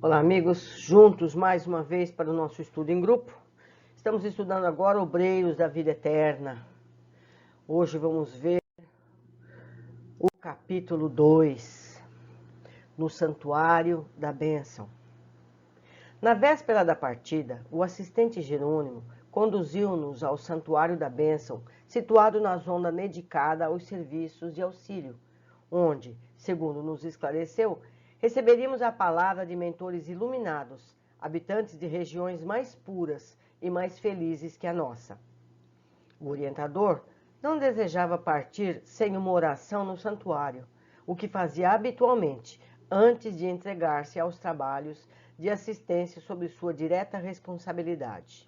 Olá, amigos, juntos mais uma vez para o nosso estudo em grupo. Estamos estudando agora Obreiros da Vida Eterna. Hoje vamos ver o capítulo 2, no Santuário da Bênção. Na véspera da partida, o assistente Jerônimo conduziu-nos ao Santuário da Bênção, situado na zona dedicada aos serviços de auxílio, onde, segundo nos esclareceu, receberíamos a palavra de mentores iluminados, habitantes de regiões mais puras e mais felizes que a nossa. O orientador não desejava partir sem uma oração no santuário, o que fazia habitualmente antes de entregar-se aos trabalhos de assistência sob sua direta responsabilidade.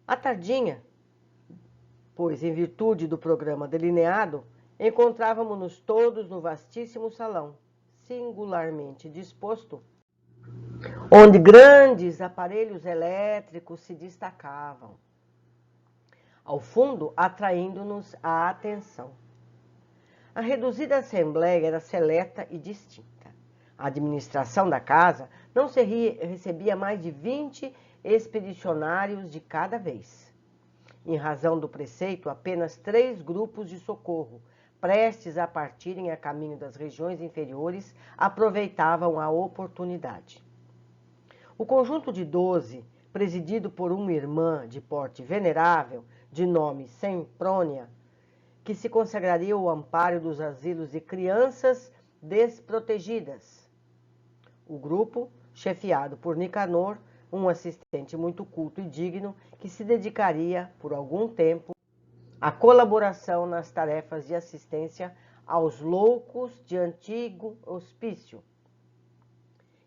À tardinha, pois em virtude do programa delineado, encontrávamos-nos todos no vastíssimo salão, singularmente disposto, onde grandes aparelhos elétricos se destacavam, ao fundo atraindo-nos a atenção. A reduzida assembleia era seleta e distinta. A administração da casa não recebia mais de 20 expedicionários de cada vez. Em razão do preceito, apenas 3 grupos de socorro, prestes a partirem a caminho das regiões inferiores, aproveitavam a oportunidade. O conjunto de 12, presidido por uma irmã de porte venerável, de nome Semprônia, que se consagraria ao amparo dos asilos de crianças desprotegidas. O grupo, chefiado por Nicanor, um assistente muito culto e digno, que se dedicaria, por algum tempo, à colaboração nas tarefas de assistência aos loucos de antigo hospício.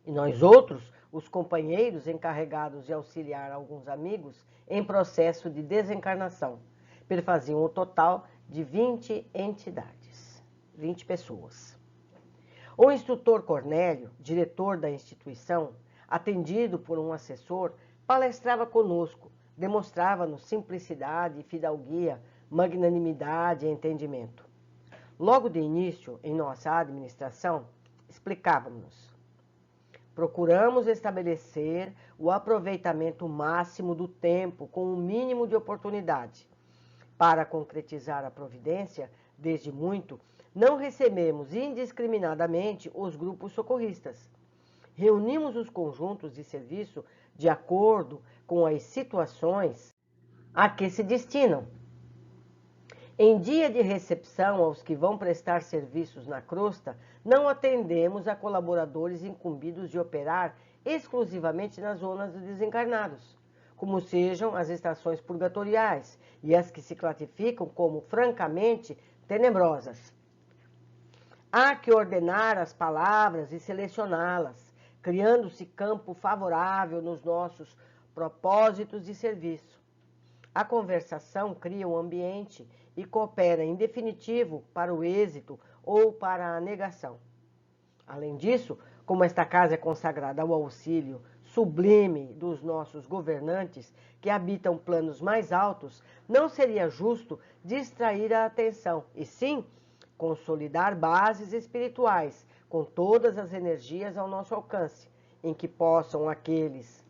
E nós outros, os companheiros encarregados de auxiliar alguns amigos em processo de desencarnação, perfaziam o total de 20 entidades, 20 pessoas. O instrutor Cornélio, diretor da instituição, atendido por um assessor, palestrava conosco, demonstrava-nos simplicidade e fidalguia, magnanimidade e entendimento. Logo de início, em nossa administração, explicávamos-nos. Procuramos estabelecer o aproveitamento máximo do tempo com o mínimo de oportunidade. Para concretizar a providência, desde muito, não recebemos indiscriminadamente os grupos socorristas. Reunimos os conjuntos de serviço de acordo com as situações a que se destinam. Em dia de recepção aos que vão prestar serviços na crosta, não atendemos a colaboradores incumbidos de operar exclusivamente nas zonas dos desencarnados, como sejam as estações purgatoriais e as que se classificam como francamente tenebrosas. Há que ordenar as palavras e selecioná-las, criando-se campo favorável nos nossos propósitos de serviço. A conversação cria um ambiente e coopera em definitivo para o êxito ou para a negação. Além disso, como esta casa é consagrada ao auxílio sublime dos nossos governantes que habitam planos mais altos, não seria justo distrair a atenção, e sim consolidar bases espirituais com todas as energias ao nosso alcance, em que possam aqueles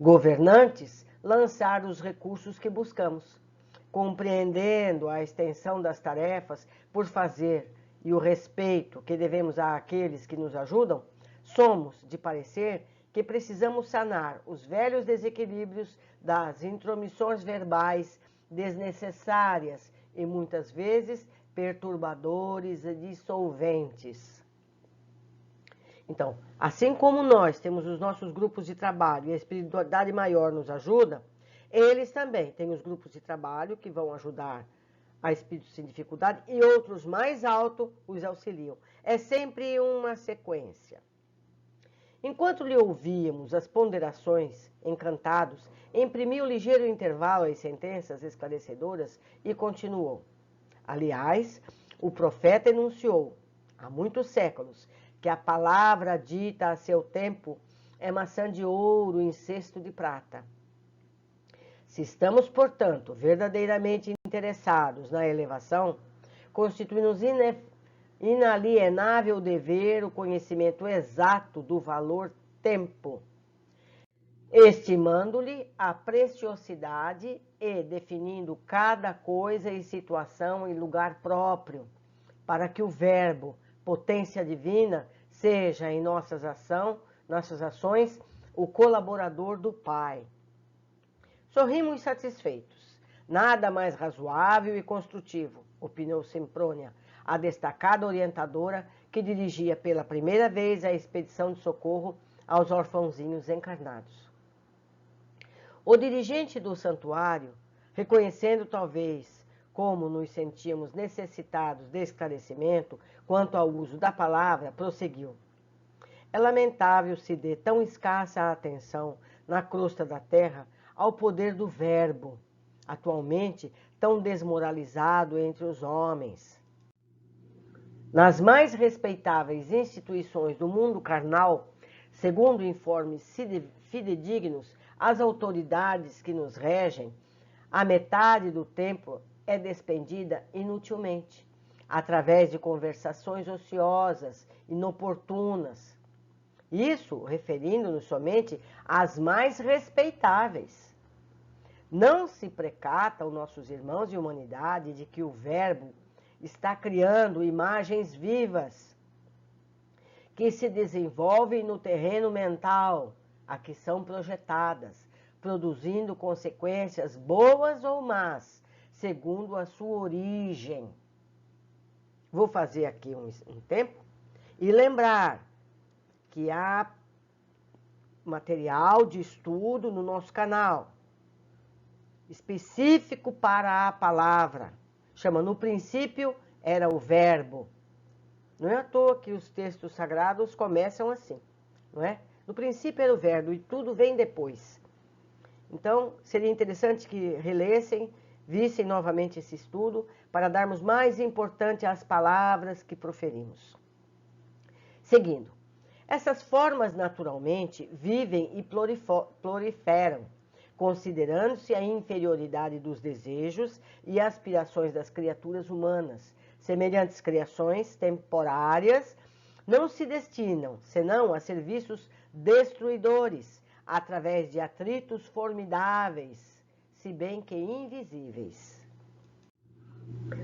governantes lançar os recursos que buscamos, compreendendo a extensão das tarefas por fazer e o respeito que devemos àqueles que nos ajudam. Somos de parecer que precisamos sanar os velhos desequilíbrios das intromissões verbais desnecessárias e muitas vezes perturbadores e dissolventes. Então, assim como nós temos os nossos grupos de trabalho e a espiritualidade maior nos ajuda, eles também têm os grupos de trabalho que vão ajudar a espíritos sem dificuldade e outros mais altos os auxiliam. É sempre uma sequência. Enquanto lhe ouvíamos as ponderações, encantados, imprimiu ligeiro intervalo às sentenças esclarecedoras e continuou. Aliás, o profeta enunciou, há muitos séculos, que a palavra dita a seu tempo é maçã de ouro em cesto de prata. Se estamos, portanto, verdadeiramente interessados na elevação, constitui-nos inalienável dever o conhecimento exato do valor tempo, estimando-lhe a preciosidade e definindo cada coisa e situação em lugar próprio, para que o verbo, potência divina, seja em nossas ações, o colaborador do Pai. Sorrimos satisfeitos. Nada mais razoável e construtivo, opinou Semprônia, a destacada orientadora que dirigia pela primeira vez a expedição de socorro aos orfãozinhos encarnados. O dirigente do santuário, reconhecendo talvez como nos sentíamos necessitados de esclarecimento quanto ao uso da palavra, prosseguiu. É lamentável se dê tão escassa atenção na crosta da terra ao poder do verbo, atualmente tão desmoralizado entre os homens. Nas mais respeitáveis instituições do mundo carnal, segundo informes fidedignos, as autoridades que nos regem, a metade do tempo é despendida inutilmente, através de conversações ociosas, inoportunas. Isso referindo-nos somente às mais respeitáveis. Não se precatam nossos irmãos de humanidade de que o verbo está criando imagens vivas que se desenvolvem no terreno mental, a que são projetadas, produzindo consequências boas ou más, segundo a sua origem. Vou fazer aqui um tempo e lembrar que há material de estudo no nosso canal, específico para a palavra. Chama No Princípio Era o Verbo. Não é à toa que os textos sagrados começam assim, não é? No princípio era o verbo e tudo vem depois. Então, seria interessante que relessem, vissem novamente esse estudo, para darmos mais importância às palavras que proferimos. Seguindo, essas formas naturalmente vivem e proliferam, considerando-se a inferioridade dos desejos e aspirações das criaturas humanas. Semelhantes criações temporárias não se destinam, senão a serviços destruidores, através de atritos formidáveis, se bem que invisíveis.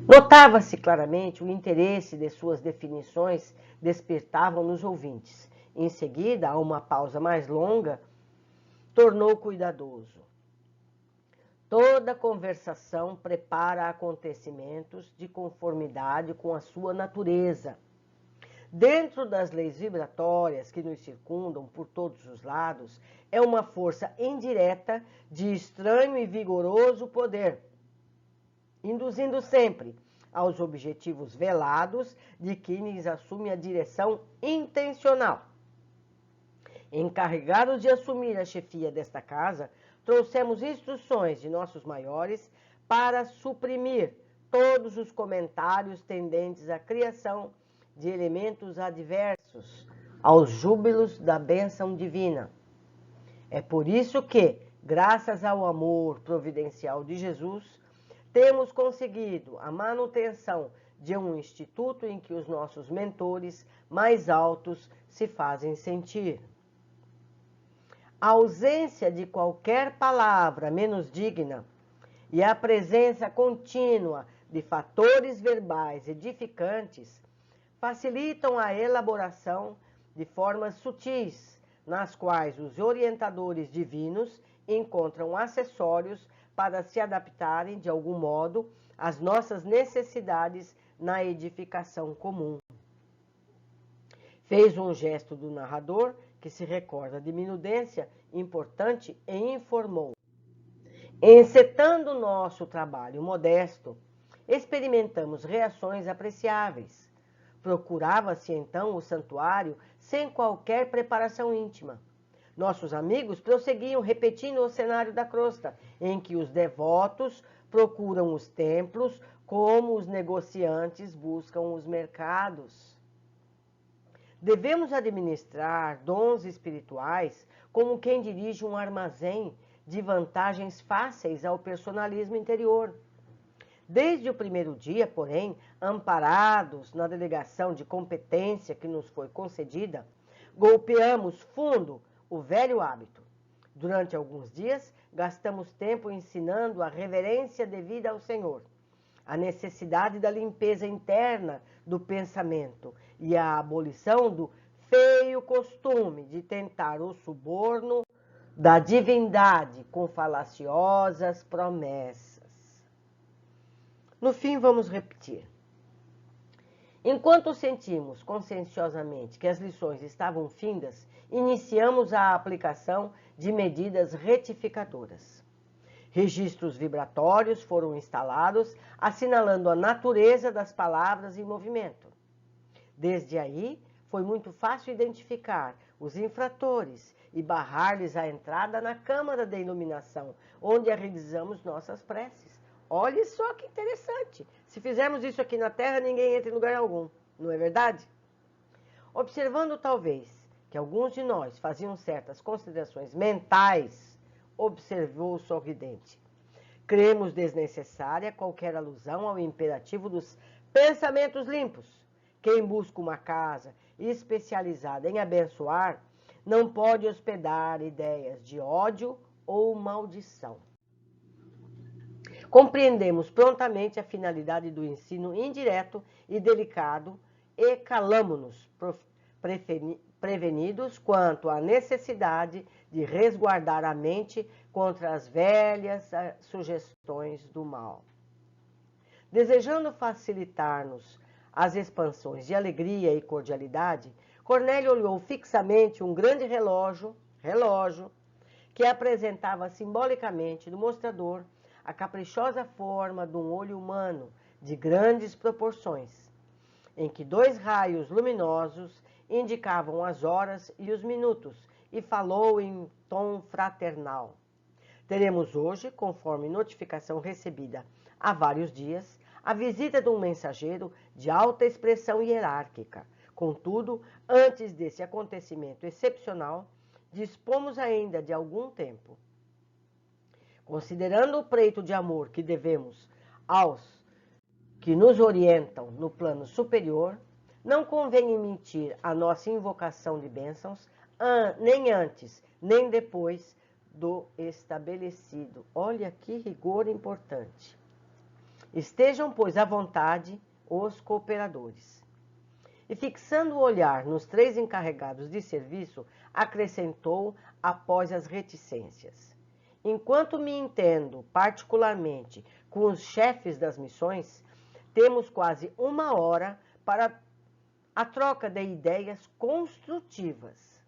Notava-se claramente o interesse de suas definições despertavam nos ouvintes. Em seguida, a uma pausa mais longa, tornou cuidadoso. Toda conversação prepara acontecimentos de conformidade com a sua natureza. Dentro das leis vibratórias que nos circundam por todos os lados, é uma força indireta de estranho e vigoroso poder, induzindo sempre aos objetivos velados de quem assume a direção intencional. Encarregados de assumir a chefia desta casa, trouxemos instruções de nossos maiores para suprimir todos os comentários tendentes à criação de elementos adversos aos júbilos da bênção divina. É por isso que, graças ao amor providencial de Jesus, temos conseguido a manutenção de um instituto em que os nossos mentores mais altos se fazem sentir. A ausência de qualquer palavra menos digna e a presença contínua de fatores verbais edificantes facilitam a elaboração de formas sutis, nas quais os orientadores divinos encontram acessórios para se adaptarem de algum modo às nossas necessidades na edificação comum. Fez um gesto do narrador que se recorda de minudência importante e informou. Encetando nosso trabalho modesto, experimentamos reações apreciáveis. Procurava-se então o santuário sem qualquer preparação íntima. Nossos amigos prosseguiam repetindo o cenário da crosta, em que os devotos procuram os templos como os negociantes buscam os mercados. Devemos administrar dons espirituais como quem dirige um armazém de vantagens fáceis ao personalismo interior. Desde o primeiro dia, porém, amparados na delegação de competência que nos foi concedida, golpeamos fundo o velho hábito. Durante alguns dias, gastamos tempo ensinando a reverência devida ao Senhor, a necessidade da limpeza interna do pensamento e a abolição do feio costume de tentar o suborno da divindade com falaciosas promessas. No fim, vamos repetir. Enquanto sentimos conscienciosamente que as lições estavam findas, iniciamos a aplicação de medidas retificadoras. Registros vibratórios foram instalados, assinalando a natureza das palavras em movimento. Desde aí, foi muito fácil identificar os infratores e barrar-lhes a entrada na câmara de iluminação, onde realizamos nossas preces. Olha só que interessante. Se fizermos isso aqui na Terra, ninguém entra em lugar algum, não é verdade? Observando talvez que alguns de nós faziam certas considerações mentais, observou sorridente. Cremos desnecessária qualquer alusão ao imperativo dos pensamentos limpos. Quem busca uma casa especializada em abençoar, não pode hospedar ideias de ódio ou maldição. Compreendemos prontamente a finalidade do ensino indireto e delicado e calamo-nos prevenidos quanto à necessidade de resguardar a mente contra as velhas sugestões do mal. Desejando facilitar-nos as expansões de alegria e cordialidade, Cornélio olhou fixamente um grande relógio que apresentava simbolicamente no mostrador a caprichosa forma de um olho humano de grandes proporções, em que 2 raios luminosos indicavam as horas e os minutos, e falou em tom fraternal. Teremos hoje, conforme notificação recebida há vários dias, a visita de um mensageiro de alta expressão hierárquica. Contudo, antes desse acontecimento excepcional, dispomos ainda de algum tempo. Considerando o preito de amor que devemos aos que nos orientam no plano superior, não convém emitir a nossa invocação de bênçãos nem antes, nem depois do estabelecido. Olha que rigor importante. Estejam, pois, à vontade os cooperadores. E fixando o olhar nos 3 encarregados de serviço, acrescentou após as reticências. Enquanto me entendo particularmente com os chefes das missões, temos quase 1 hora para a troca de ideias construtivas.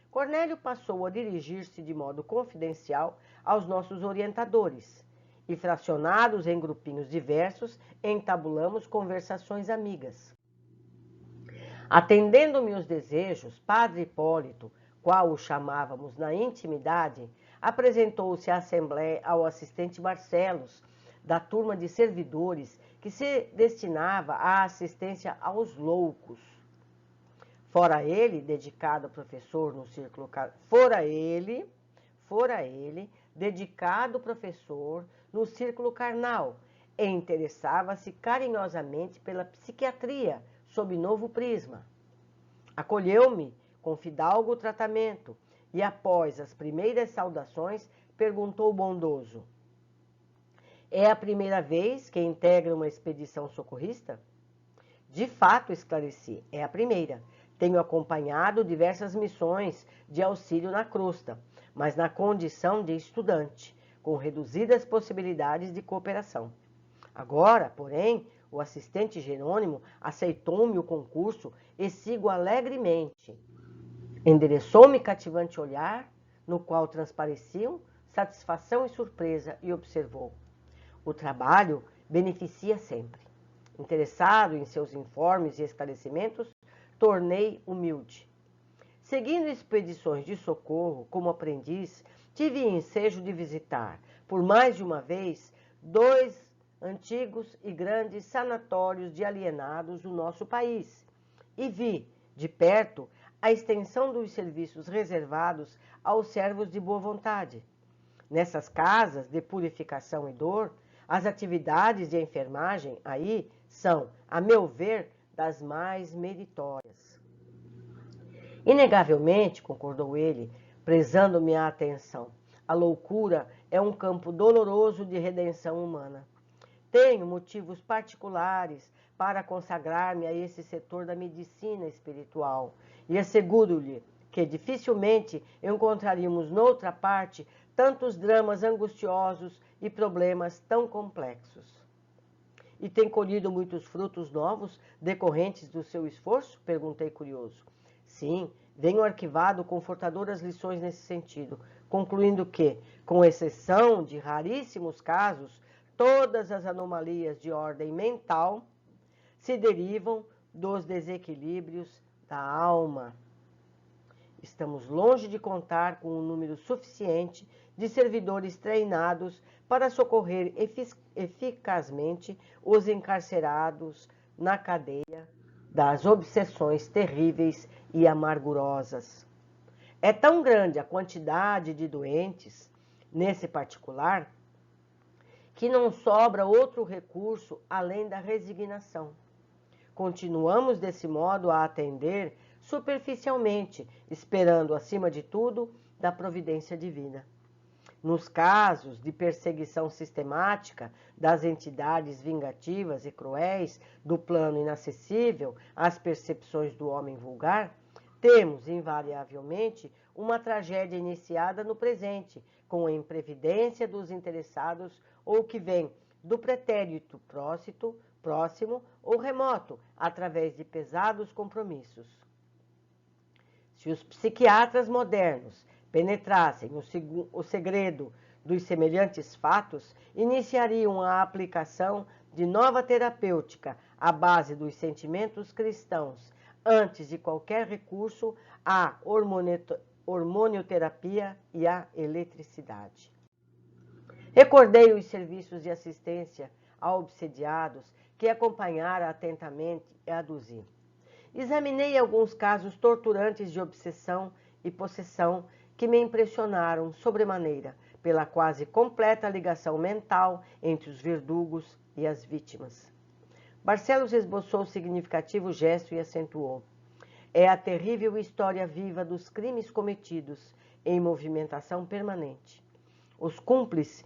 Cornélio passou a dirigir-se de modo confidencial aos nossos orientadores, e fracionados em grupinhos diversos, entabulamos conversações amigas. Atendendo-me os desejos, Padre Hipólito, qual o chamávamos na intimidade, apresentou-se à Assembleia ao assistente Barcelos, da turma de servidores que se destinava à assistência aos loucos. Fora ele, dedicado professor no círculo carnal, e interessava-se carinhosamente pela psiquiatria sob novo prisma. Acolheu-me com fidalgo tratamento e, após as primeiras saudações, perguntou bondoso: é a primeira vez que integra uma expedição socorrista? De fato, esclareci, é a primeira. Tenho acompanhado diversas missões de auxílio na crosta, mas na condição de estudante, com reduzidas possibilidades de cooperação. Agora, porém, o assistente Jerônimo aceitou-me o concurso e sigo alegremente. Endereçou-me cativante olhar, no qual transpareciam satisfação e surpresa, e observou: o trabalho beneficia sempre. Interessado em seus informes e esclarecimentos, tornei humilde. Seguindo expedições de socorro como aprendiz, tive ensejo de visitar, por mais de uma vez, 2 antigos e grandes sanatórios de alienados do nosso país, e vi, de perto, a extensão dos serviços reservados aos servos de boa vontade. Nessas casas de purificação e dor, As atividades de enfermagem aí são, a meu ver, das mais meritórias. Inegavelmente, concordou ele, prezando minha atenção, a loucura é um campo doloroso de redenção humana. Tenho motivos particulares para consagrar-me a esse setor da medicina espiritual e asseguro-lhe que dificilmente encontraríamos noutra parte tantos dramas angustiosos e problemas tão complexos. E tem colhido muitos frutos novos decorrentes do seu esforço? Perguntei curioso. Sim, venho arquivado confortadoras lições nesse sentido, concluindo que, com exceção de raríssimos casos, todas as anomalias de ordem mental se derivam dos desequilíbrios da alma. Estamos longe de contar com um número suficiente de servidores treinados para socorrer eficazmente os encarcerados na cadeia das obsessões terríveis e amargurosas. É tão grande a quantidade de doentes, nesse particular, que não sobra outro recurso além da resignação. Continuamos desse modo a atender superficialmente, esperando, acima de tudo, da providência divina. Nos casos de perseguição sistemática das entidades vingativas e cruéis do plano inacessível às percepções do homem vulgar, temos, invariavelmente, uma tragédia iniciada no presente, com a imprevidência dos interessados ou que vem do pretérito próximo ou remoto, através de pesados compromissos. Se os psiquiatras modernos penetrassem o segredo dos semelhantes fatos, iniciariam a aplicação de nova terapêutica à base dos sentimentos cristãos, antes de qualquer recurso à hormonioterapia e à eletricidade. Recordei os serviços de assistência a obsediados que acompanhara atentamente e aduzi. Examinei alguns casos torturantes de obsessão e possessão que me impressionaram sobremaneira pela quase completa ligação mental entre os verdugos e as vítimas. Barcelos esboçou significativo gesto e acentuou. É a terrível história viva dos crimes cometidos em movimentação permanente. Os cúmplices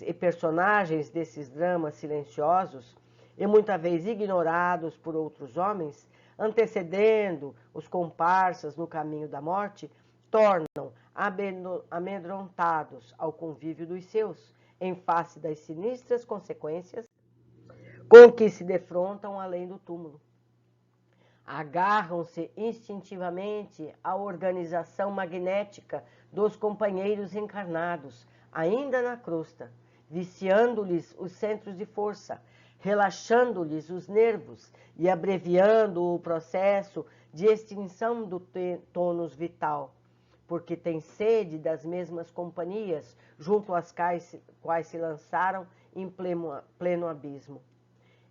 e personagens desses dramas silenciosos e muitas vezes ignorados por outros homens, antecedendo os comparsas no caminho da morte, tornam amedrontados ao convívio dos seus, em face das sinistras consequências com que se defrontam além do túmulo. Agarram-se instintivamente à organização magnética dos companheiros encarnados, ainda na crosta, viciando-lhes os centros de força, relaxando-lhes os nervos e abreviando o processo de extinção do tônus vital, porque têm sede das mesmas companhias junto às quais se lançaram em pleno abismo.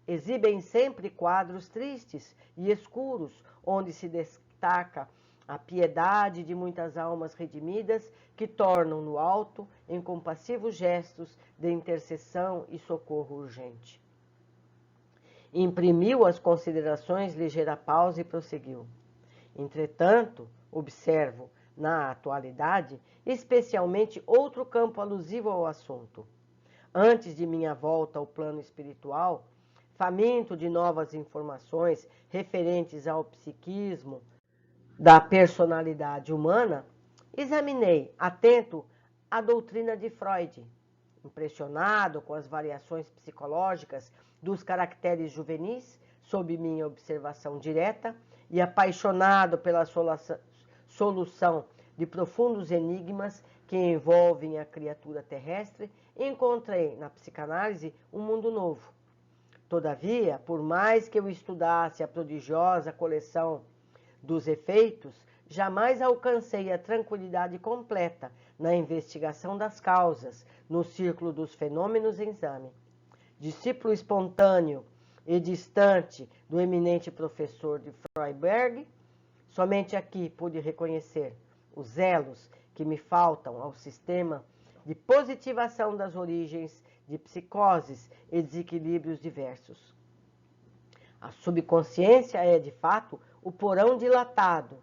Exibem sempre quadros tristes e escuros, onde se destaca a piedade de muitas almas redimidas que tornam no alto em compassivos gestos de intercessão e socorro urgente. Imprimiu às considerações ligeira pausa e prosseguiu. Entretanto, observo, na atualidade, especialmente outro campo alusivo ao assunto. Antes de minha volta ao plano espiritual, faminto de novas informações referentes ao psiquismo da personalidade humana, examinei, atento, a doutrina de Freud. Impressionado com as variações psicológicas dos caracteres juvenis, sob minha observação direta, e apaixonado pela solução de profundos enigmas que envolvem a criatura terrestre, encontrei na psicanálise um mundo novo. Todavia, por mais que eu estudasse a prodigiosa coleção dos efeitos, jamais alcancei a tranquilidade completa na investigação das causas, no círculo dos fenômenos em exame. Discípulo espontâneo e distante do eminente professor de Freiberg, somente aqui pude reconhecer os elos que me faltam ao sistema de positivação das origens de psicoses e desequilíbrios diversos. A subconsciência é, de fato, o porão dilatado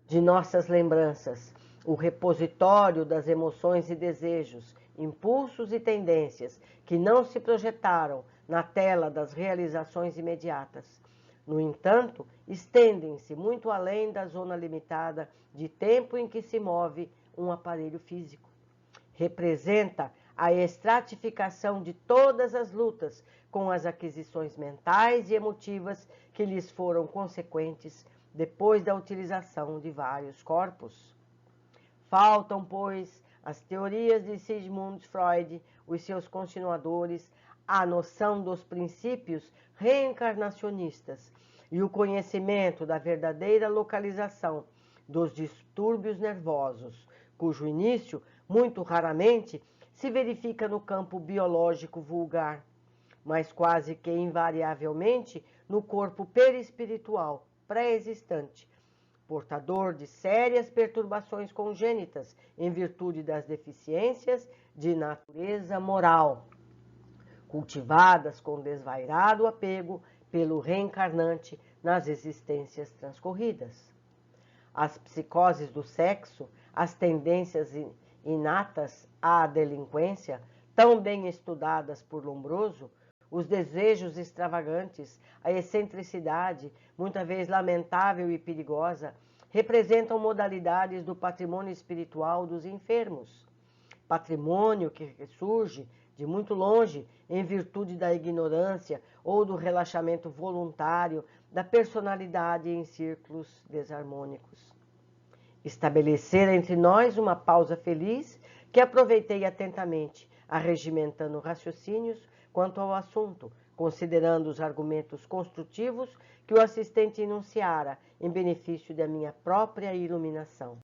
de nossas lembranças, o repositório das emoções e desejos, impulsos e tendências que não se projetaram na tela das realizações imediatas. No entanto, estendem-se muito além da zona limitada de tempo em que se move um aparelho físico. Representa a estratificação de todas as lutas com as aquisições mentais e emotivas que lhes foram consequentes depois da utilização de vários corpos. Faltam, pois, as teorias de Sigmund Freud, os seus continuadores, a noção dos princípios reencarnacionistas e o conhecimento da verdadeira localização dos distúrbios nervosos, cujo início, muito raramente, se verifica no campo biológico vulgar, mas quase que invariavelmente no corpo perispiritual pré-existente, portador de sérias perturbações congênitas em virtude das deficiências de natureza moral, cultivadas com desvairado apego pelo reencarnante nas existências transcorridas. As psicoses do sexo, as tendências inatas à delinquência, tão bem estudadas por Lombroso, os desejos extravagantes, a excentricidade, muitas vezes lamentável e perigosa, representam modalidades do patrimônio espiritual dos enfermos. Patrimônio que surge de muito longe em virtude da ignorância ou do relaxamento voluntário da personalidade em círculos desarmônicos. Estabelecer entre nós uma pausa feliz que aproveitei atentamente, arregimentando raciocínios quanto ao assunto, considerando os argumentos construtivos que o assistente enunciara em benefício da minha própria iluminação.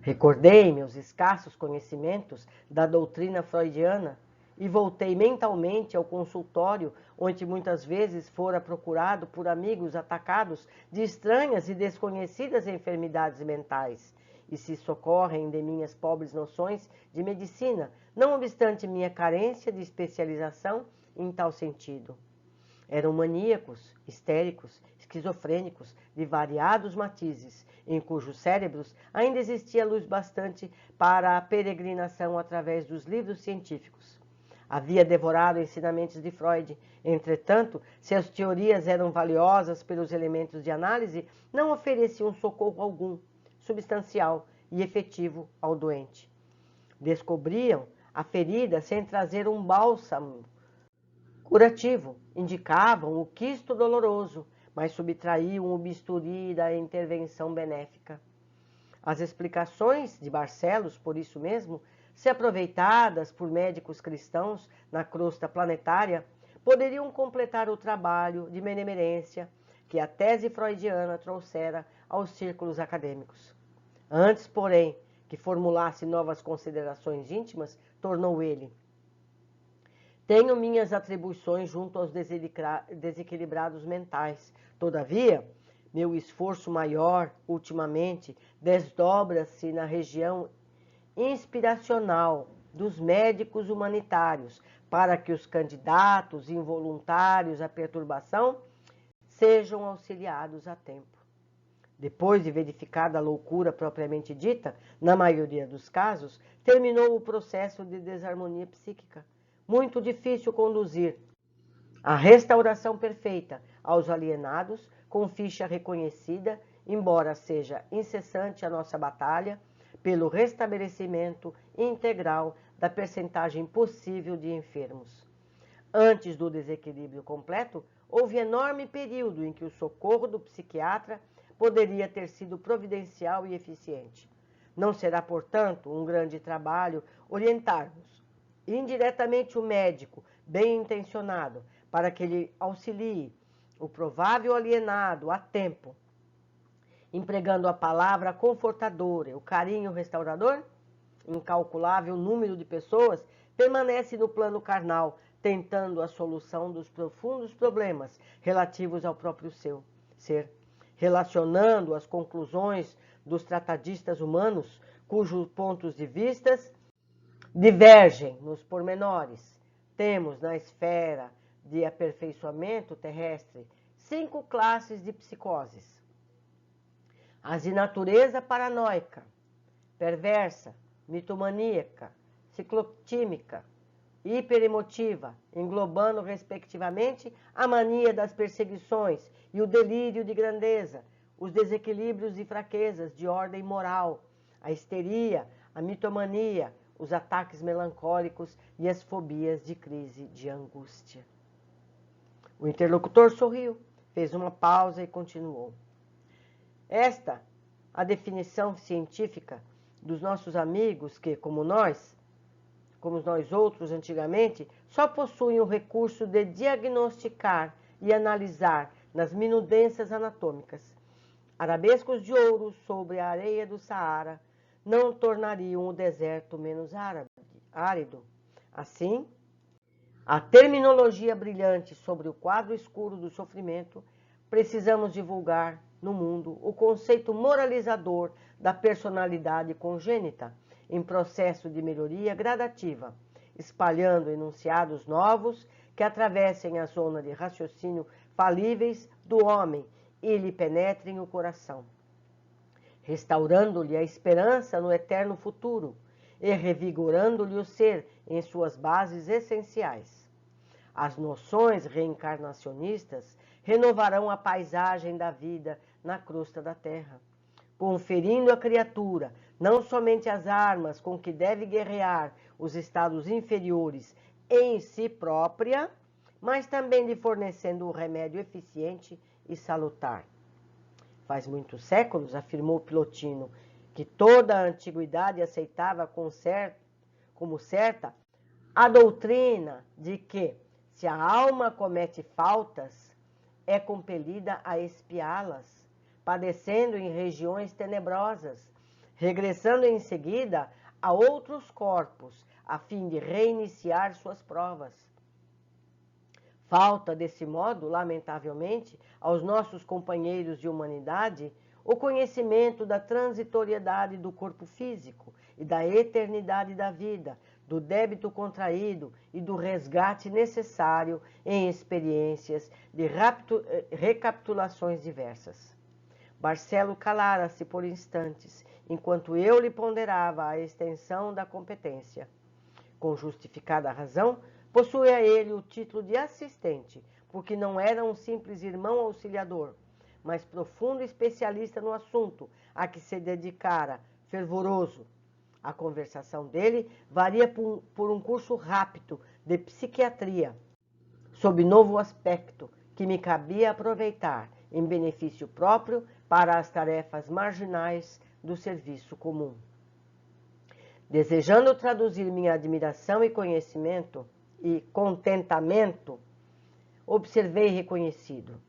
Recordei meus escassos conhecimentos da doutrina freudiana e voltei mentalmente ao consultório, onde muitas vezes fora procurado por amigos atacados de estranhas e desconhecidas enfermidades mentais, e se socorrem de minhas pobres noções de medicina, não obstante minha carência de especialização em tal sentido. Eram maníacos, histéricos, esquizofrênicos, de variados matizes, em cujos cérebros ainda existia luz bastante para a peregrinação através dos livros científicos. Havia devorado ensinamentos de Freud. Entretanto, se as teorias eram valiosas pelos elementos de análise, não ofereciam socorro algum, substancial e efetivo ao doente. Descobriam a ferida sem trazer um bálsamo curativo, indicavam o quisto doloroso, mas subtraíam o bisturi da intervenção benéfica. As explicações de Barcelos, por isso mesmo, se aproveitadas por médicos cristãos na crosta planetária, poderiam completar o trabalho de benemerência que a tese freudiana trouxera aos círculos acadêmicos. Antes, porém, que formulasse novas considerações íntimas, tornou ele: tenho minhas atribuições junto aos desequilibrados mentais. Todavia, meu esforço maior, ultimamente, desdobra-se na região inspiracional dos médicos humanitários, para que os candidatos involuntários à perturbação sejam auxiliados a tempo. Depois de verificada a loucura propriamente dita, na maioria dos casos, terminou o processo de desarmonia psíquica. Muito difícil conduzir a restauração perfeita aos alienados, com ficha reconhecida, embora seja incessante a nossa batalha pelo restabelecimento integral da percentagem possível de enfermos. Antes do desequilíbrio completo, houve enorme período em que o socorro do psiquiatra poderia ter sido providencial e eficiente. Não será, portanto, um grande trabalho orientarmos indiretamente o médico bem intencionado para que ele auxilie o provável alienado a tempo, empregando a palavra confortadora, o carinho restaurador? Incalculável número de pessoas permanece no plano carnal, tentando a solução dos profundos problemas relativos ao próprio seu ser, relacionando as conclusões dos tratadistas humanos, cujos pontos de vista divergem nos pormenores. Temos na esfera de aperfeiçoamento terrestre 5 classes de psicoses. As de natureza paranoica, perversa, mitomaníaca, ciclotímica, hiperemotiva, englobando respectivamente a mania das perseguições e o delírio de grandeza, os desequilíbrios e fraquezas de ordem moral, a histeria, a mitomania, os ataques melancólicos e as fobias de crise de angústia. O interlocutor sorriu, fez uma pausa e continuou. Esta, a definição científica dos nossos amigos que, como nós outros antigamente, só possuem o recurso de diagnosticar e analisar nas minudências anatômicas. Arabescos de ouro sobre a areia do Saara não tornariam o deserto menos árido. Assim, a terminologia brilhante sobre o quadro escuro do sofrimento, precisamos divulgar no mundo o conceito moralizador da personalidade congênita, em processo de melhoria gradativa, espalhando enunciados novos que atravessem a zona de raciocínio falíveis do homem e lhe penetrem o coração, restaurando-lhe a esperança no eterno futuro e revigorando-lhe o ser em suas bases essenciais. As noções reencarnacionistas renovarão a paisagem da vida na crosta da terra, conferindo à criatura não somente as armas com que deve guerrear os estados inferiores em si própria, mas também lhe fornecendo o remédio eficiente e salutar. Faz muitos séculos, afirmou Plotino, que toda a antiguidade aceitava como certa a doutrina de que, se a alma comete faltas, é compelida a expiá-las, padecendo em regiões tenebrosas, regressando em seguida a outros corpos, a fim de reiniciar suas provas. Falta, desse modo, lamentavelmente, aos nossos companheiros de humanidade, o conhecimento da transitoriedade do corpo físico e da eternidade da vida, do débito contraído e do resgate necessário em experiências de recapitulações diversas. Barcelo calara-se por instantes, enquanto eu lhe ponderava a extensão da competência. Com justificada razão, possuía ele o título de assistente, porque não era um simples irmão auxiliador, mas profundo especialista no assunto a que se dedicara, fervoroso. A conversação dele varia por um curso rápido de psiquiatria, sob novo aspecto, que me cabia aproveitar em benefício próprio para as tarefas marginais do serviço comum. Desejando traduzir minha admiração e conhecimento e contentamento, observei reconhecido.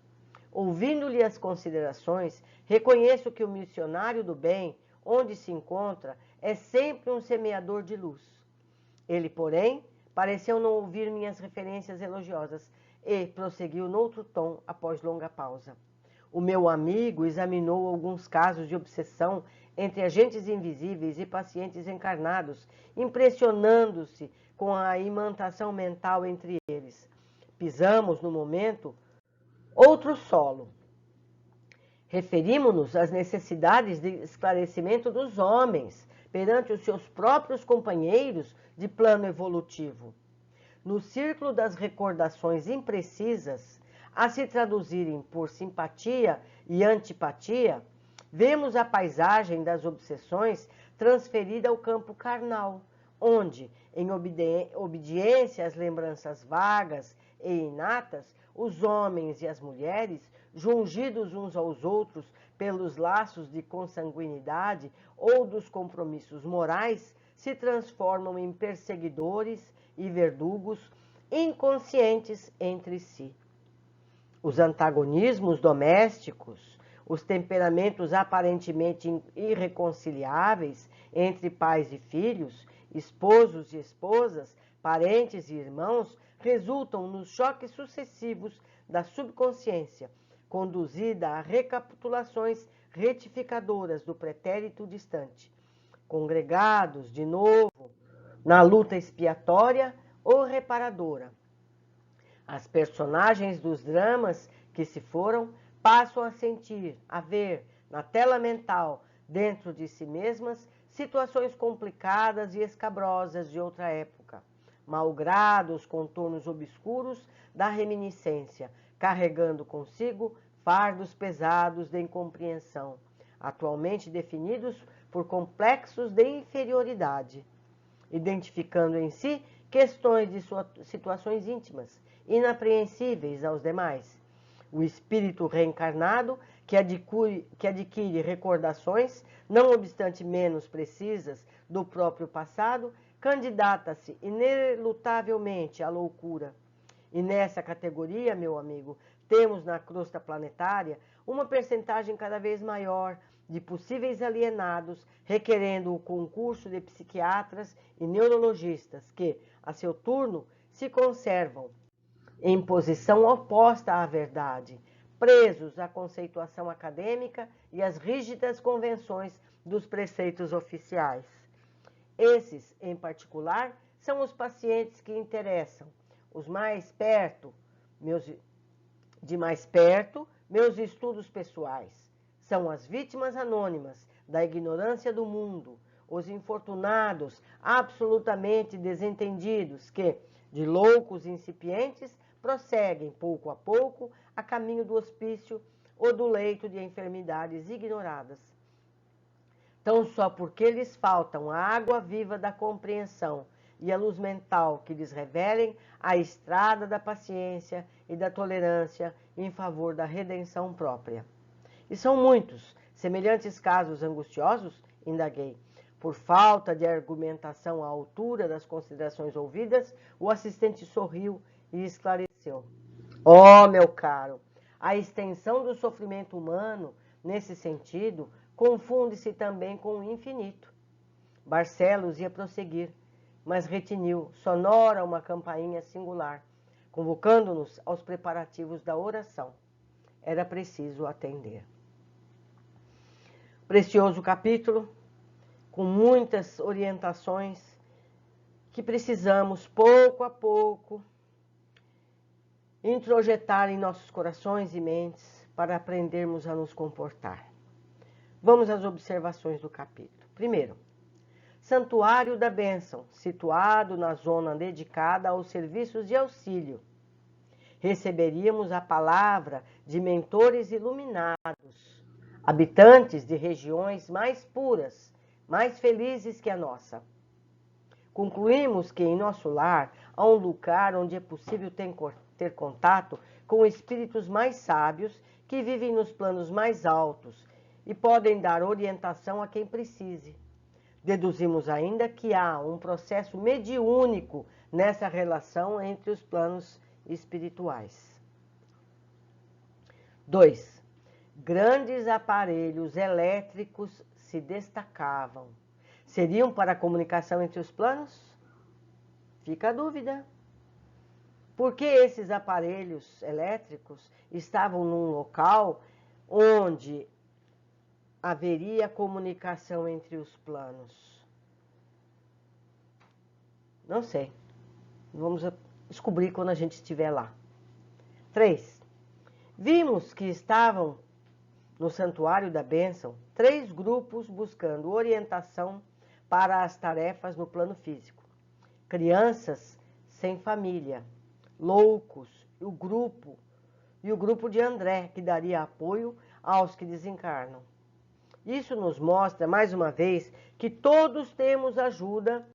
Ouvindo-lhe as considerações, reconheço que o missionário do bem, onde se encontra, é sempre um semeador de luz. Ele, porém, pareceu não ouvir minhas referências elogiosas e prosseguiu noutro tom após longa pausa. O meu amigo examinou alguns casos de obsessão entre agentes invisíveis e pacientes encarnados, impressionando-se com a imantação mental entre eles. Pisamos, no momento, outro solo. Referimos-nos às necessidades de esclarecimento dos homens perante os seus próprios companheiros de plano evolutivo. No círculo das recordações imprecisas, a se traduzirem por simpatia e antipatia, vemos a paisagem das obsessões transferida ao campo carnal, onde, em obediência às lembranças vagas e inatas, os homens e as mulheres, jungidos uns aos outros pelos laços de consanguinidade ou dos compromissos morais, se transformam em perseguidores e verdugos inconscientes entre si. Os antagonismos domésticos, os temperamentos aparentemente irreconciliáveis entre pais e filhos, esposos e esposas, parentes e irmãos, resultam nos choques sucessivos da subconsciência, conduzida a recapitulações retificadoras do pretérito distante. Congregados, de novo, na luta expiatória ou reparadora. As personagens dos dramas que se foram passam a sentir, a ver, na tela mental, dentro de si mesmas, situações complicadas e escabrosas de outra época, malgrado os contornos obscuros da reminiscência, carregando consigo fardos pesados de incompreensão, atualmente definidos por complexos de inferioridade, identificando em si questões de situações íntimas, inapreensíveis aos demais. O espírito reencarnado, que adquire recordações, não obstante menos precisas, do próprio passado, candidata-se inelutavelmente à loucura. E nessa categoria, meu amigo, temos na crosta planetária uma percentagem cada vez maior de possíveis alienados, requerendo o concurso de psiquiatras e neurologistas que, a seu turno, se conservam em posição oposta à verdade, presos à conceituação acadêmica e às rígidas convenções dos preceitos oficiais. Esses, em particular, são os pacientes que interessam, os mais perto, de mais perto, meus estudos pessoais. São as vítimas anônimas da ignorância do mundo, os infortunados, absolutamente desentendidos, que, de loucos incipientes, prosseguem, pouco a pouco, a caminho do hospício ou do leito de enfermidades ignoradas. Tão só porque lhes faltam a água viva da compreensão e a luz mental que lhes revelem a estrada da paciência e da tolerância em favor da redenção própria. E são muitos semelhantes casos angustiosos, indaguei. Por falta de argumentação à altura das considerações ouvidas, o assistente sorriu e esclareceu. Oh, meu caro, a extensão do sofrimento humano, nesse sentido, confunde-se também com o infinito. Barcelos ia prosseguir, mas retiniu, sonora uma campainha singular, convocando-nos aos preparativos da oração. Era preciso atender. Precioso capítulo, com muitas orientações que precisamos, pouco a pouco, introjetar em nossos corações e mentes para aprendermos a nos comportar. Vamos às observações do capítulo. Primeiro, Santuário da Bênção, situado na zona dedicada aos serviços de auxílio. Receberíamos a palavra de mentores iluminados, habitantes de regiões mais puras, mais felizes que a nossa. Concluímos que em nosso lar há um lugar onde é possível ter contato com espíritos mais sábios que vivem nos planos mais altos e podem dar orientação a quem precise. Deduzimos ainda que há um processo mediúnico nessa relação entre os planos espirituais. 2. Grandes aparelhos elétricos se destacavam. Seriam para a comunicação entre os planos? Fica a dúvida. Por que esses aparelhos elétricos estavam num local onde haveria comunicação entre os planos? Não sei. Vamos descobrir quando a gente estiver lá. 3. Vimos que estavam no Santuário da Bênção 3 grupos buscando orientação para as tarefas no plano físico. Crianças sem família, loucos, e o grupo de André, que daria apoio aos que desencarnam. Isso nos mostra, mais uma vez, que todos temos ajuda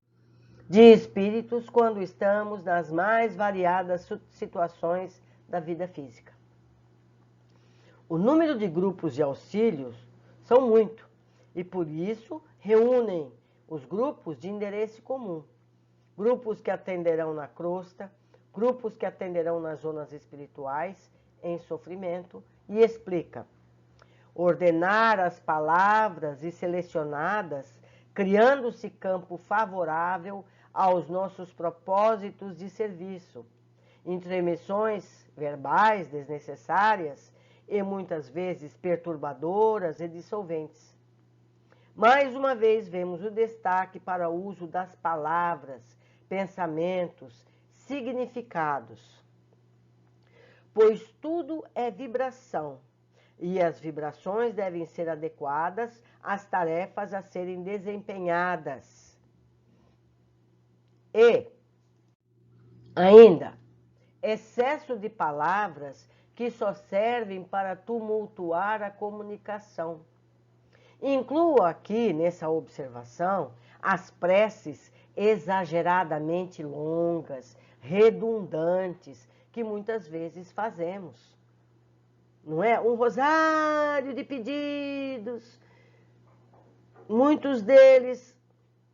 de espíritos quando estamos nas mais variadas situações da vida física. O número de grupos de auxílios são muito, e por isso reúnem os grupos de endereço comum. Grupos que atenderão na crosta, grupos que atenderão nas zonas espirituais, em sofrimento, e explica. Ordenar as palavras e selecionadas, criando-se campo favorável aos nossos propósitos de serviço. Intromissões verbais desnecessárias e muitas vezes perturbadoras e dissolventes. Mais uma vez, vemos o destaque para o uso das palavras, pensamentos, significados. Pois tudo é vibração, e as vibrações devem ser adequadas às tarefas a serem desempenhadas. E, ainda, excesso de palavras que só servem para tumultuar a comunicação. Incluo aqui, nessa observação, as preces exageradamente longas, redundantes, que muitas vezes fazemos. Não é? Um rosário de pedidos, muitos deles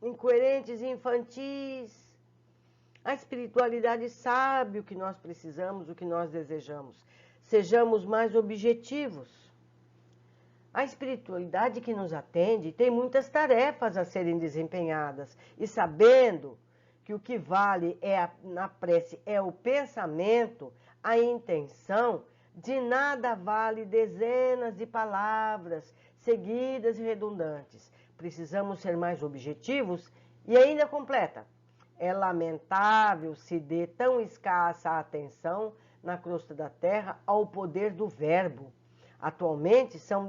incoerentes e infantis. A espiritualidade sabe o que nós precisamos, o que nós desejamos. Sejamos mais objetivos. A espiritualidade que nos atende tem muitas tarefas a serem desempenhadas. E sabendo que o que vale na prece é o pensamento, a intenção, de nada vale dezenas de palavras seguidas e redundantes. Precisamos ser mais objetivos e ainda completa. É lamentável se dê tão escassa atenção na crosta da terra ao poder do verbo. Atualmente são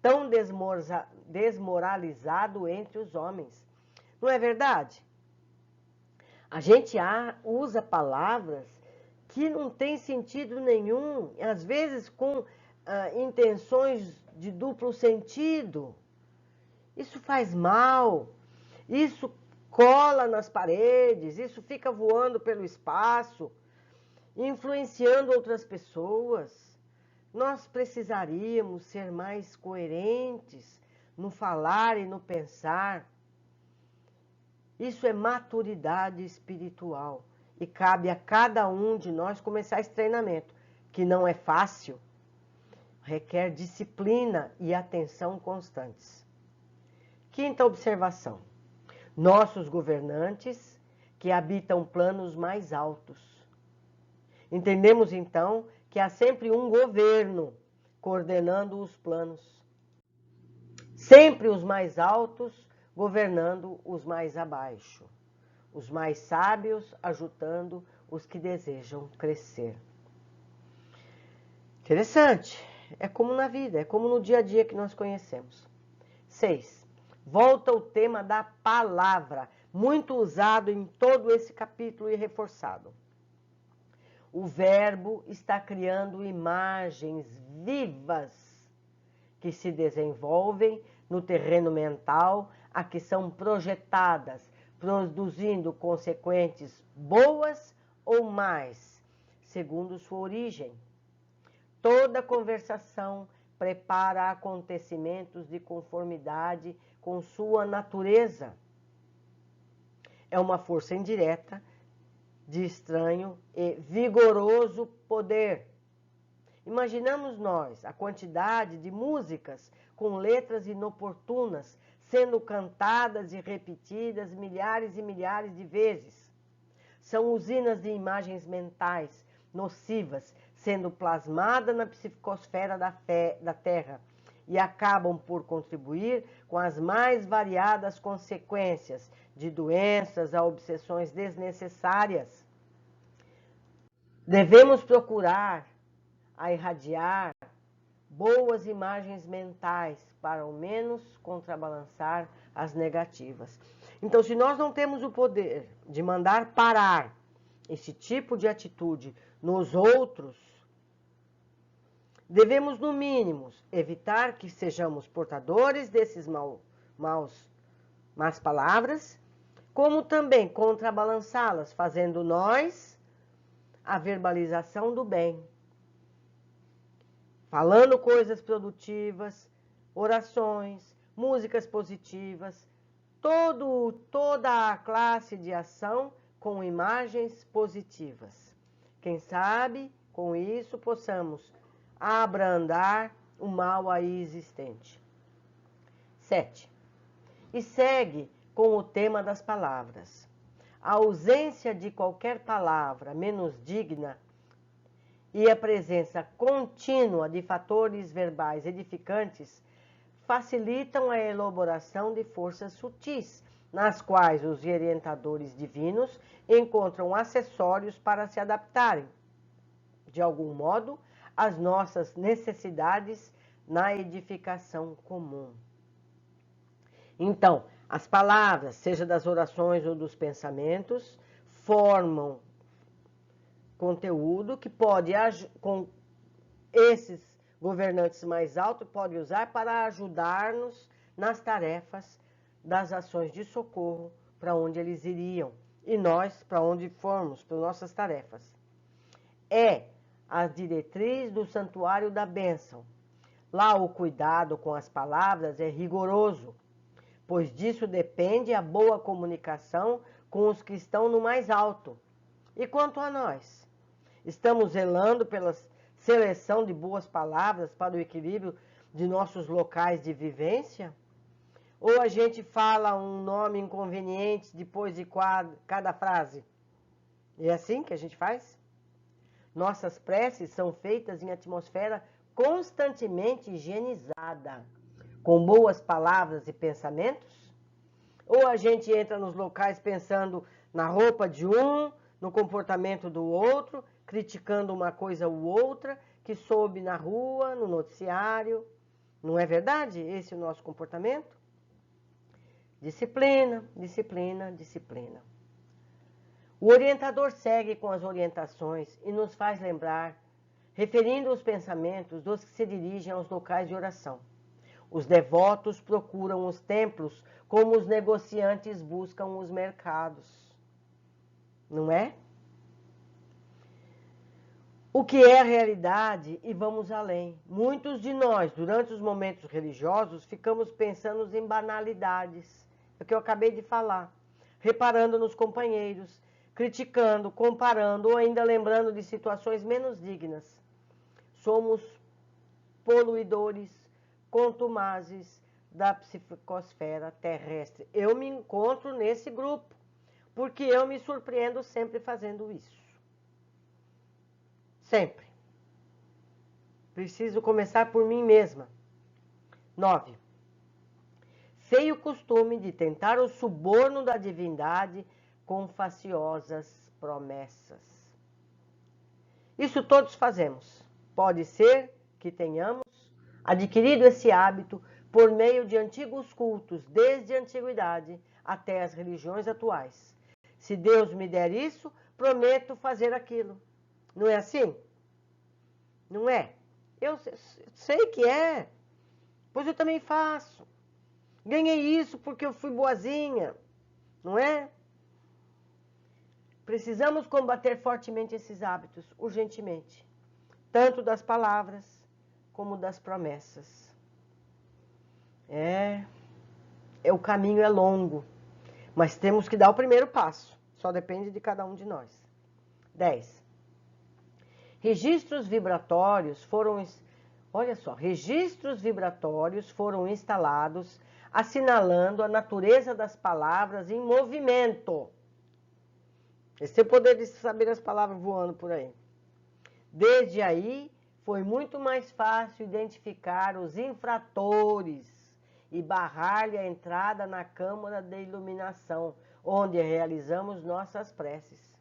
tão desmoralizado entre os homens. Não é verdade? A gente usa palavras que não têm sentido nenhum, às vezes com intenções de duplo sentido. Isso faz mal, isso cola nas paredes, isso fica voando pelo espaço, influenciando outras pessoas. Nós precisaríamos ser mais coerentes no falar e no pensar. Isso é maturidade espiritual e cabe a cada um de nós começar esse treinamento, que não é fácil, requer disciplina e atenção constantes. Quinta observação. Nossos governantes que habitam planos mais altos. Entendemos então que há sempre um governo coordenando os planos. Sempre os mais altos governando os mais abaixo. Os mais sábios ajudando os que desejam crescer. Interessante. É como na vida, é como no dia a dia que nós conhecemos. 6. Volta o tema da palavra, muito usado em todo esse capítulo e reforçado. O verbo está criando imagens vivas que se desenvolvem no terreno mental, a que são projetadas, produzindo consequentes boas ou mais, segundo sua origem. Toda conversação prepara acontecimentos de conformidade com sua natureza. É uma força indireta de estranho e vigoroso poder. Imaginamos nós a quantidade de músicas com letras inoportunas sendo cantadas e repetidas milhares e milhares de vezes. São usinas de imagens mentais nocivas sendo plasmadas na psicosfera da Terra e acabam por contribuir com as mais variadas consequências, de doenças a obsessões desnecessárias. Devemos procurar a irradiar boas imagens mentais para ao menos contrabalançar as negativas. Então, se nós não temos o poder de mandar parar esse tipo de atitude nos outros, devemos, no mínimo, evitar que sejamos portadores desses más palavras, como também contrabalançá-las, fazendo nós a verbalização do bem. Falando coisas produtivas, orações, músicas positivas, toda a classe de ação com imagens positivas. Quem sabe, com isso, possamos abrandar o mal aí existente. 7. E segue com o tema das palavras. A ausência de qualquer palavra menos digna e a presença contínua de fatores verbais edificantes facilitam a elaboração de forças sutis, nas quais os orientadores divinos encontram acessórios para se adaptarem, de algum modo, às nossas necessidades na edificação comum. Então, as palavras, seja das orações ou dos pensamentos, formam conteúdo que pode, com esses governantes mais altos, pode usar para ajudar-nos nas tarefas das ações de socorro para onde eles iriam e nós para onde formos, para nossas tarefas. É a diretriz do santuário da bênção. Lá o cuidado com as palavras é rigoroso, pois disso depende a boa comunicação com os que estão no mais alto. E quanto a nós? Estamos zelando pela seleção de boas palavras para o equilíbrio de nossos locais de vivência? Ou a gente fala um nome inconveniente depois de cada frase? É assim que a gente faz? Nossas preces são feitas em atmosfera constantemente higienizada, com boas palavras e pensamentos? Ou a gente entra nos locais pensando na roupa de um, no comportamento do outro, criticando uma coisa ou outra que soube na rua, no noticiário? Não é verdade esse o nosso comportamento? Disciplina, disciplina, disciplina. O orientador segue com as orientações e nos faz lembrar, referindo os pensamentos dos que se dirigem aos locais de oração. Os devotos procuram os templos como os negociantes buscam os mercados. Não é? O que é a realidade, e vamos além. Muitos de nós, durante os momentos religiosos, ficamos pensando em banalidades. É o que eu acabei de falar. Reparando nos companheiros, criticando, comparando ou ainda lembrando de situações menos dignas. Somos poluidores, contumazes da psicosfera terrestre. Eu me encontro nesse grupo, porque eu me surpreendo sempre fazendo isso. Sempre. Preciso começar por mim mesma. 9. Feio costume de tentar o suborno da divindade com faciosas promessas. Isso todos fazemos. Pode ser que tenhamos adquirido esse hábito por meio de antigos cultos, desde a antiguidade até as religiões atuais. Se Deus me der isso, prometo fazer aquilo. Não é assim? Não é? Eu sei que é, pois eu também faço. Ganhei isso porque eu fui boazinha, não é? Precisamos combater fortemente esses hábitos, urgentemente, tanto das palavras como das promessas. O caminho é longo, mas temos que dar o primeiro passo, só depende de cada um de nós. 10. Registros vibratórios foram instalados, assinalando a natureza das palavras em movimento. Esse é o poder de saber as palavras voando por aí. Desde aí, foi muito mais fácil identificar os infratores e barrar-lhe a entrada na câmara de iluminação, onde realizamos nossas preces.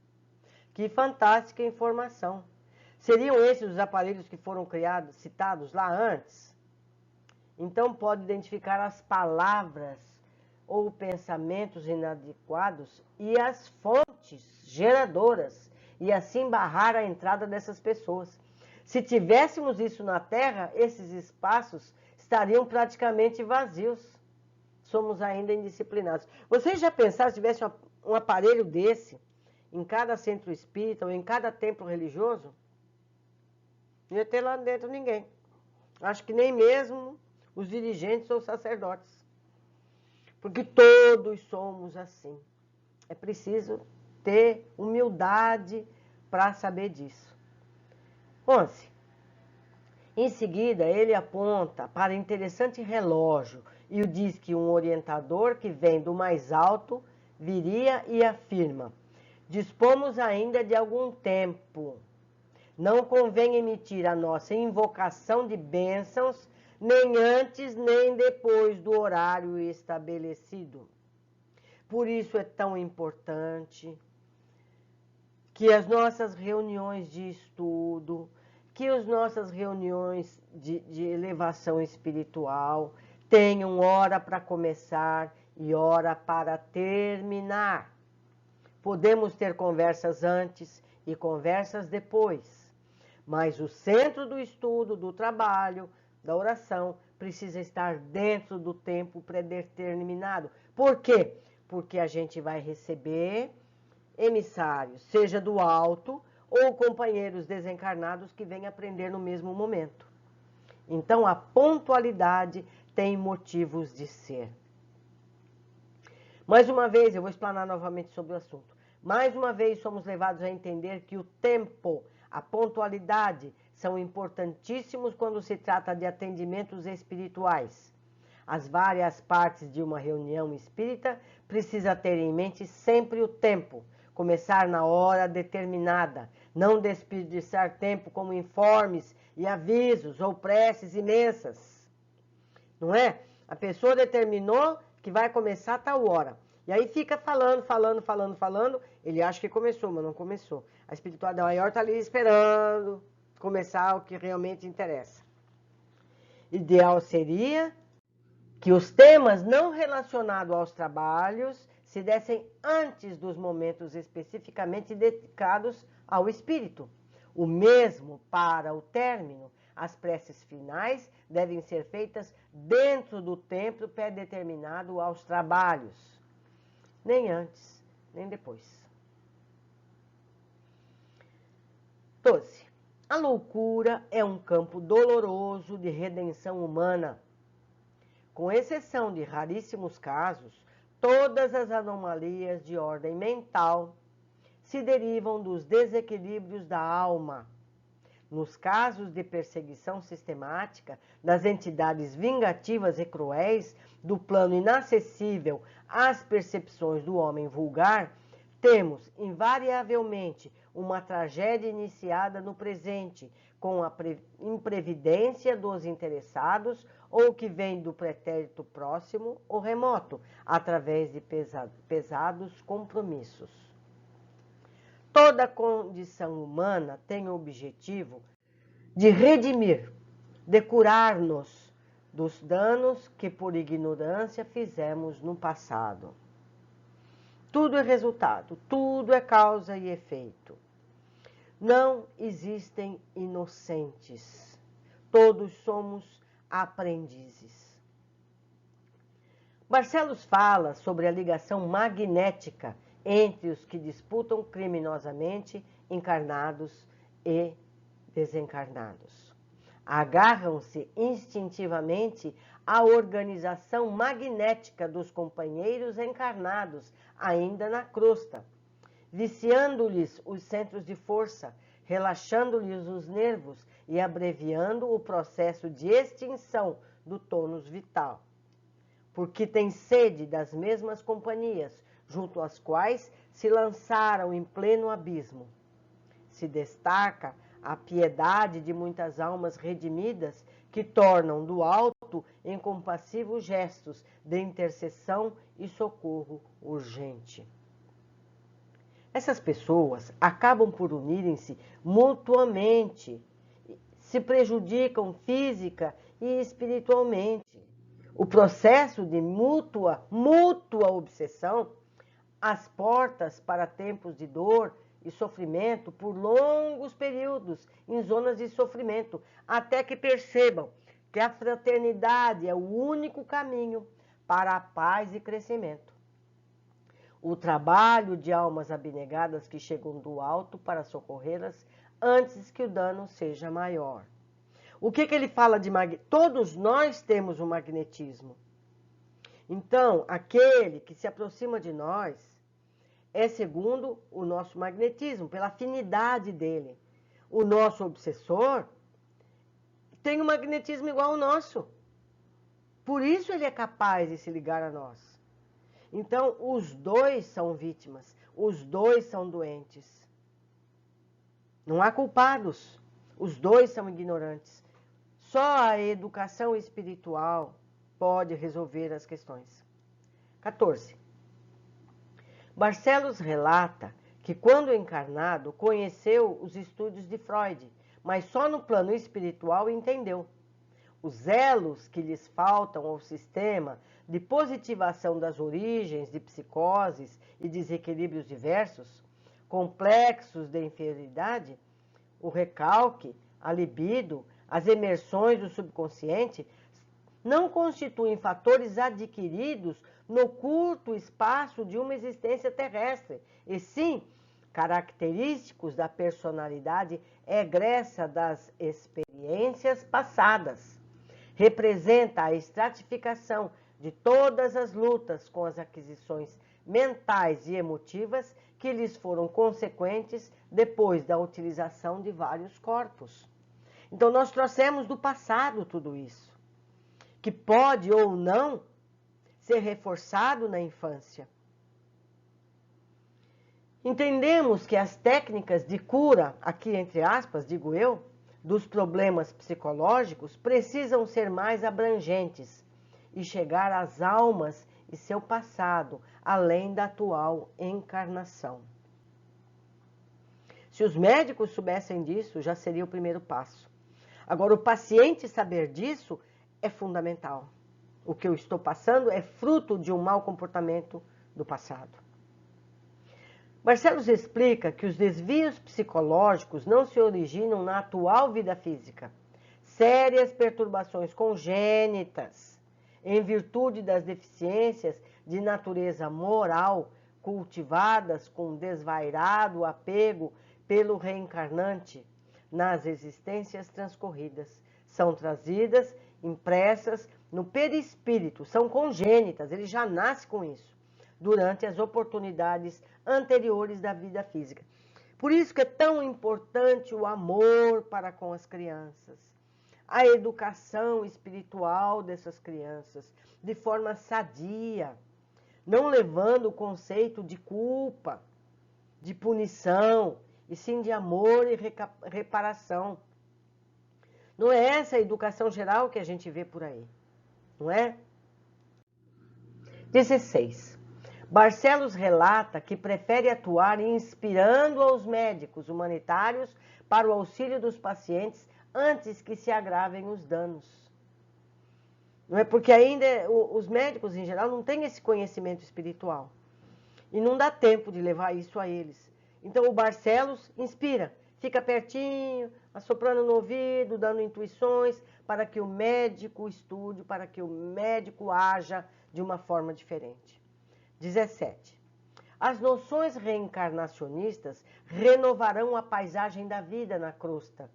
Que fantástica informação! Seriam esses os aparelhos que foram criados, citados lá antes? Então pode identificar as palavras ou pensamentos inadequados e as fontes geradoras e assim barrar a entrada dessas pessoas. Se tivéssemos isso na Terra, esses espaços estariam praticamente vazios. Somos ainda indisciplinados. Vocês já pensaram se tivesse um aparelho desse em cada centro espírita ou em cada templo religioso? Não ia ter lá dentro ninguém. Acho que nem mesmo os dirigentes ou sacerdotes. Porque todos somos assim. É preciso ter humildade para saber disso. 11. Em seguida, ele aponta para interessante relógio e o diz que um orientador que vem do mais alto viria e afirma: dispomos ainda de algum tempo. Não convém emitir a nossa invocação de bênçãos nem antes nem depois do horário estabelecido. Por isso é tão importante que as nossas reuniões de estudo, que as nossas reuniões de elevação espiritual tenham hora para começar e hora para terminar. Podemos ter conversas antes e conversas depois, mas o centro do estudo, do trabalho, da oração, precisa estar dentro do tempo predeterminado. Por quê? Porque a gente vai receber emissários, seja do alto ou companheiros desencarnados que vêm aprender no mesmo momento. Então, a pontualidade tem motivos de ser. Mais uma vez, eu vou explanar novamente sobre o assunto. Mais uma vez, somos levados a entender que o tempo, a pontualidade, são importantíssimos quando se trata de atendimentos espirituais. As várias partes de uma reunião espírita precisam ter em mente sempre o tempo, começar na hora determinada, não desperdiçar tempo como informes e avisos ou preces imensas. Não é? A pessoa determinou que vai começar a tal hora. E aí fica falando. Ele acha que começou, mas não começou. A espiritualidade maior está ali esperando começar o que realmente interessa. Ideal seria que os temas não relacionados aos trabalhos se dessem antes dos momentos especificamente dedicados ao espírito. O mesmo para o término. As preces finais devem ser feitas dentro do tempo pré-determinado aos trabalhos. Nem antes, nem depois. 12. A loucura é um campo doloroso de redenção humana. Com exceção de raríssimos casos, todas as anomalias de ordem mental se derivam dos desequilíbrios da alma. Nos casos de perseguição sistemática das entidades vingativas e cruéis do plano inacessível às percepções do homem vulgar, temos invariavelmente uma tragédia iniciada no presente, com a imprevidência dos interessados ou que vem do pretérito próximo ou remoto, através de pesados compromissos. Toda condição humana tem o objetivo de redimir, de curar-nos dos danos que por ignorância fizemos no passado. Tudo é resultado, tudo é causa e efeito. Não existem inocentes, todos somos aprendizes. Barcelos fala sobre a ligação magnética entre os que disputam criminosamente encarnados e desencarnados. Agarram-se instintivamente à organização magnética dos companheiros encarnados, ainda na crosta, viciando-lhes os centros de força, relaxando-lhes os nervos e abreviando o processo de extinção do tônus vital. Porque tem sede das mesmas companhias, junto às quais se lançaram em pleno abismo. Se destaca a piedade de muitas almas redimidas que tornam do alto incompassíveis gestos de intercessão e socorro urgente. Essas pessoas acabam por unirem-se mutuamente, se prejudicam física e espiritualmente. O processo de mútua obsessão, as portas para tempos de dor e sofrimento por longos períodos em zonas de sofrimento, até que percebam que a fraternidade é o único caminho para a paz e crescimento. O trabalho de almas abnegadas que chegam do alto para socorrê-las antes que o dano seja maior. O que ele fala de magnetismo? Todos nós temos um magnetismo. Então, aquele que se aproxima de nós é segundo o nosso magnetismo, pela afinidade dele. O nosso obsessor tem um magnetismo igual ao nosso. Por isso ele é capaz de se ligar a nós. Então, os dois são vítimas, os dois são doentes. Não há culpados, os dois são ignorantes. só a educação espiritual pode resolver as questões. 14. Barcelos relata que, quando encarnado, conheceu os estudos de Freud, mas só no plano espiritual entendeu. Os elos que lhes faltam ao sistema de positivação das origens de psicoses e desequilíbrios diversos, complexos de inferioridade, o recalque, a libido, as emersões do subconsciente, não constituem fatores adquiridos no curto espaço de uma existência terrestre, e sim característicos da personalidade egressa das experiências passadas. Representa a estratificação de todas as lutas com as aquisições mentais e emotivas que lhes foram consequentes depois da utilização de vários corpos. Então, nós trouxemos do passado tudo isso, que pode ou não ser reforçado na infância. Entendemos que as técnicas de cura, aqui entre aspas, digo eu, dos problemas psicológicos precisam ser mais abrangentes e chegar às almas e seu passado, além da atual encarnação. Se os médicos soubessem disso, já seria o primeiro passo. Agora, o paciente saber disso é fundamental. O que eu estou passando é fruto de um mau comportamento do passado. Barcelos explica que os desvios psicológicos não se originam na atual vida física. Sérias perturbações congênitas, em virtude das deficiências de natureza moral cultivadas com desvairado apego pelo reencarnante nas existências transcorridas, são trazidas, impressas no perispírito, são congênitas, ele já nasce com isso, durante as oportunidades anteriores da vida física. Por isso que é tão importante o amor para com as crianças, a educação espiritual dessas crianças, de forma sadia, não levando o conceito de culpa, de punição, e sim de amor e reparação. Não é essa a educação geral que a gente vê por aí, não é? 16. Barcelos relata que prefere atuar inspirando aos médicos humanitários para o auxílio dos pacientes antes que se agravem os danos. Não é porque ainda os médicos, em geral, não têm esse conhecimento espiritual. E não dá tempo de levar isso a eles. Então, o Barcelos inspira, fica pertinho, assoprando no ouvido, dando intuições para que o médico estude, para que o médico haja de uma forma diferente. 17. As noções reencarnacionistas renovarão a paisagem da vida na crosta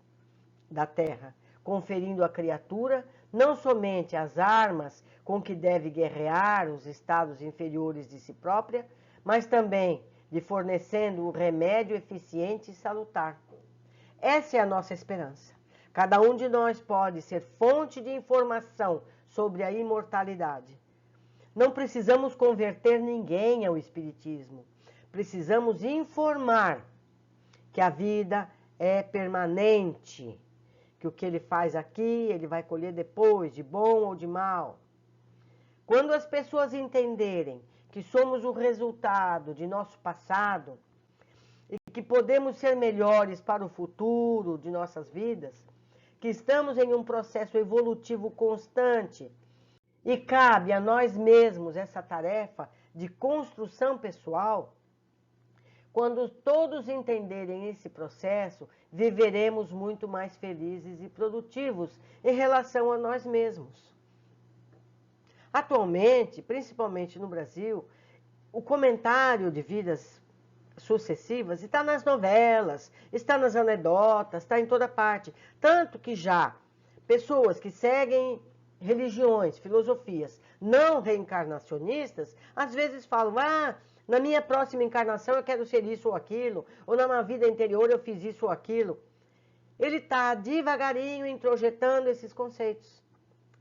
da Terra, conferindo à criatura não somente as armas com que deve guerrear os estados inferiores de si própria, mas também lhe fornecendo o remédio eficiente e salutar. Essa é a nossa esperança. Cada um de nós pode ser fonte de informação sobre a imortalidade. Não precisamos converter ninguém ao Espiritismo. Precisamos informar que a vida é permanente, que o que ele faz aqui, ele vai colher depois, de bom ou de mal. Quando as pessoas entenderem que somos o resultado de nosso passado e que podemos ser melhores para o futuro de nossas vidas, que estamos em um processo evolutivo constante e cabe a nós mesmos essa tarefa de construção pessoal, quando todos entenderem esse processo, viveremos muito mais felizes e produtivos em relação a nós mesmos. Atualmente, principalmente no Brasil, o comentário de vidas sucessivas está nas novelas, está nas anedotas, está em toda parte. Tanto que já pessoas que seguem religiões, filosofias não reencarnacionistas, às vezes falam, na minha próxima encarnação eu quero ser isso ou aquilo, ou na minha vida anterior eu fiz isso ou aquilo. Ele está devagarinho introjetando esses conceitos.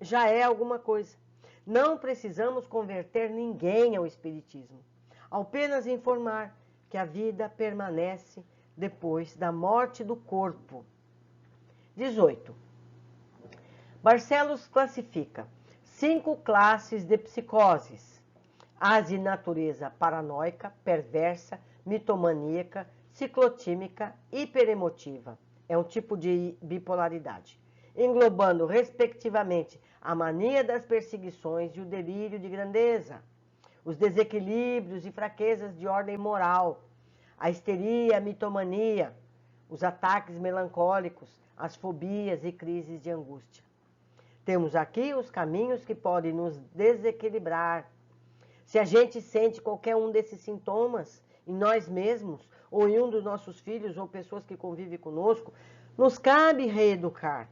Já é alguma coisa. Não precisamos converter ninguém ao Espiritismo. Apenas informar que a vida permanece depois da morte do corpo. 18. Barcelos classifica 5 classes de psicoses: as de natureza paranoica, perversa, mitomaníaca, ciclotímica, hiperemotiva. É um tipo de bipolaridade, englobando, respectivamente, a mania das perseguições e o delírio de grandeza, os desequilíbrios e fraquezas de ordem moral, a histeria, a mitomania, os ataques melancólicos, as fobias e crises de angústia. Temos aqui os caminhos que podem nos desequilibrar. Se a gente sente qualquer um desses sintomas em nós mesmos, ou em um dos nossos filhos, ou pessoas que convivem conosco, nos cabe reeducar.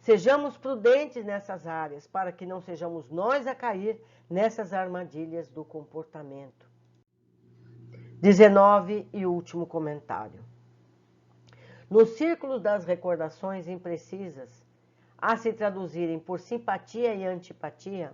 Sejamos prudentes nessas áreas, para que não sejamos nós a cair nessas armadilhas do comportamento. 19 e último comentário. Nos círculos das recordações imprecisas, a se traduzirem por simpatia e antipatia,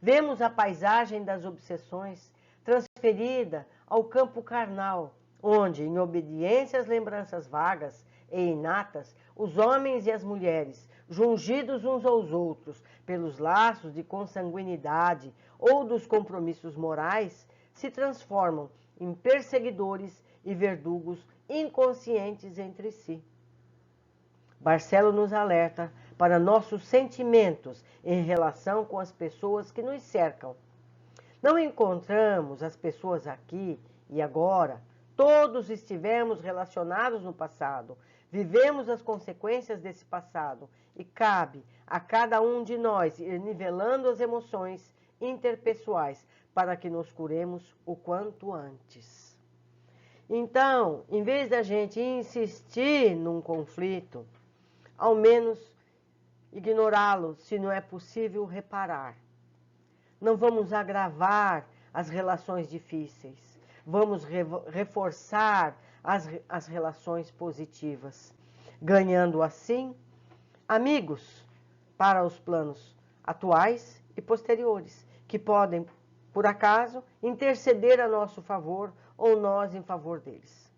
vemos a paisagem das obsessões transferida ao campo carnal, onde, em obediência às lembranças vagas e inatas, os homens e as mulheres, jungidos uns aos outros pelos laços de consanguinidade ou dos compromissos morais, se transformam em perseguidores e verdugos inconscientes entre si. Barcelos nos alerta para nossos sentimentos em relação com as pessoas que nos cercam. Não encontramos as pessoas aqui e agora. Todos estivemos relacionados no passado. Vivemos as consequências desse passado e cabe a cada um de nós ir nivelando as emoções interpessoais para que nos curemos o quanto antes. Então, em vez da gente insistir num conflito, ao menos ignorá-lo se não é possível reparar. Não vamos agravar as relações difíceis, vamos reforçar as relações positivas, ganhando assim amigos para os planos atuais e posteriores, que podem, por acaso, interceder a nosso favor ou nós em favor deles.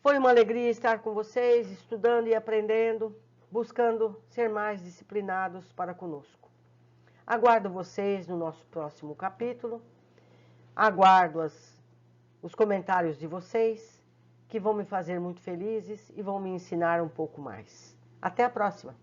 Foi uma alegria estar com vocês, estudando e aprendendo, buscando ser mais disciplinados para conosco. Aguardo vocês no nosso próximo capítulo. Aguardo os comentários de vocês, que vão me fazer muito felizes e vão me ensinar um pouco mais. Até a próxima!